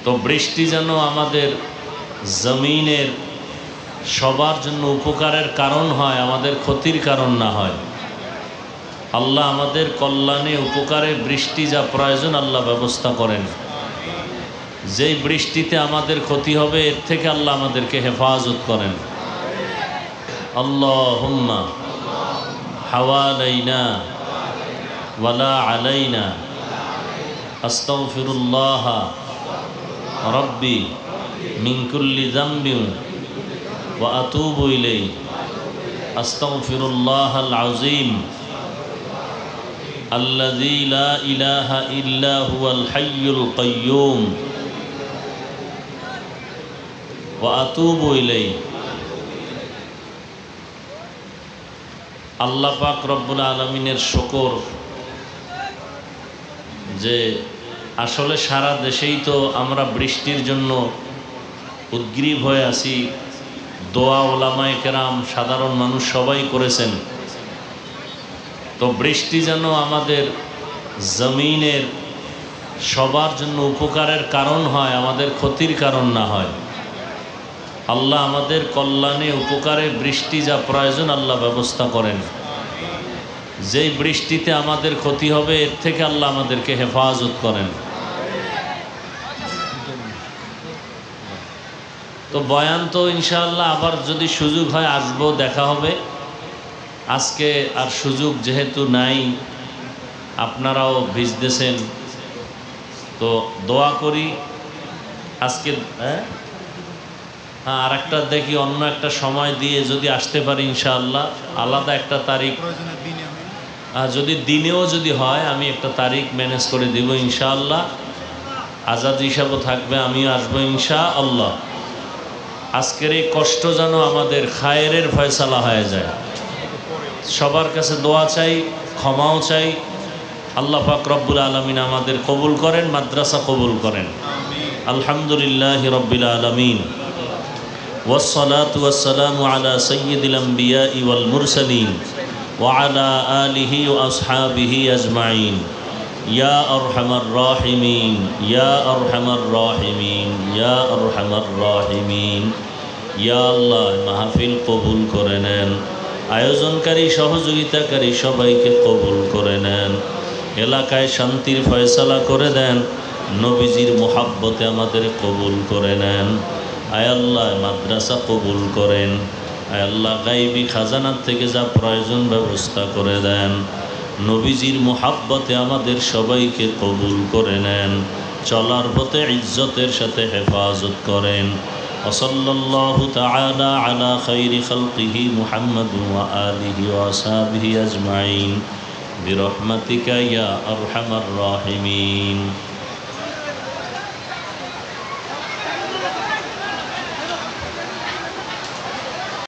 তো বৃষ্টি যেন আমাদের জমিনের সবার জন্য উপকারের কারণ হয়, আমাদের ক্ষতির কারণ না হয়। আল্লাহ আমাদের কল্যাণে উপকারে বৃষ্টি যা প্রয়োজন আল্লাহ ব্যবস্থা করেন। যেই বৃষ্টিতে আমাদের ক্ষতি হবে এর থেকে আল্লাহ আমাদেরকে হেফাজত করেন। আল্লাহুম্মা হাওয়ালাইনা ওয়ালা আলাইনা আস্তাগফিরুল্লাহ রব্বি মিন কুল্লি যামবিন ওয়া আতুবু ইলাইহি আস্তাগফিরুল্লাহাল আযীম আল্লাযী লা ইলাহা ইল্লা হুয়াল হাইয়ুল কাইয়্যুম ওয়া আতুবু ইলাইহি। আল্লাহ পাক রব্বুল আলামিনের শুকর যে আসলে সারা দেশেই তো আমরা বৃষ্টির জন্য উদ্গ্রীব হয়ে আছি। দোয়া ওলামায়ে কেরাম সাধারণ মানুষ সবাই করেছেন। তো বৃষ্টি যেন আমাদের জমিনের সবার জন্য উপকারের কারণ হয়, আমাদের ক্ষতির কারণ না হয়। আল্লাহ আমাদের কল্যাণে উপকারে বৃষ্টি যা প্রয়োজন আল্লাহ ব্যবস্থা করেন। যেই বৃষ্টিতে আমাদের ক্ষতি হবে এর থেকে আল্লাহ আমাদেরকে হেফাজত করেন। তো বয়ান তো ইনশাআল্লাহ আবার যদি সুযোগ হয় আসবো, দেখা হবে। আজকে আর সুযোগ যেহেতু নাই, আপনারাও ভিজতেছেন, তো দোয়া করি আজকে হ্যাঁ আর একটা দেখি অন্য একটা সময় দিয়ে যদি আসতে পারি ইনশাআল্লাহ, আলাদা একটা তারিখ, যদি দিনেও যদি হয় আমি একটা তারিখ ম্যানেজ করে দিব ইনশাআল্লাহ। আজাদ হিসাবও থাকবে, আমিও আসবো ইনশাআল্লাহ। আজকের এই কষ্ট যেন আমাদের খায়েরের ফয়সালা হয়ে যায়। সবার কাছে দোয়া চাই, ক্ষমাও চাই। আল্লাহ পাক রব্বুল আলামিন আমাদের কবুল করেন, মাদ্রাসা কবুল করেন। আলহামদুলিল্লাহি রব্বিল আলামিন ওয়াসসালাতু ওয়াসসালামু আলা সাইয়্যিদিল আমবিয়াই ওয়াল মুরসালিন ওয়া আলা আলিহি ওয়া আসহাবিহি আজমাইন। ইয়া আরহামার রাহিমিন, ইয়া আরহামার রাহিমিন, ইয়া আরহামার রাহিমিন। ইয়া আল্লাহ, মাহফিল কবুল করে নেন, আয়োজনকারী সহযোগিতাকারী সবাইকে কবুল করে নেন। এলাকায় শান্তির ফয়সালা করে দেন, নবীজির মুহাব্বতে আমাদের কবুল করে নেন। আয় আল্লাহ, মাদ্রাসা কবুল করেন। আয় আল্লাহ, গায়বী খাজানার থেকে যা প্রয়োজন ব্যবস্থা করে দেন। নবীজির মুহাব্বতে আমাদের সবাইকে কবুল করে নেন। চলার পথে ইজ্জতের সাথে হেফাজত করেন। ওয়াসাল্লাল্লাহু তাআলা আলা খায়রি খালকিহি মুহাম্মাদ ওয়া আলিহি ওয়া আসহাবিহি আজমাইন বিরহমাতিকা ইয়া আরহামার রাহিমিন।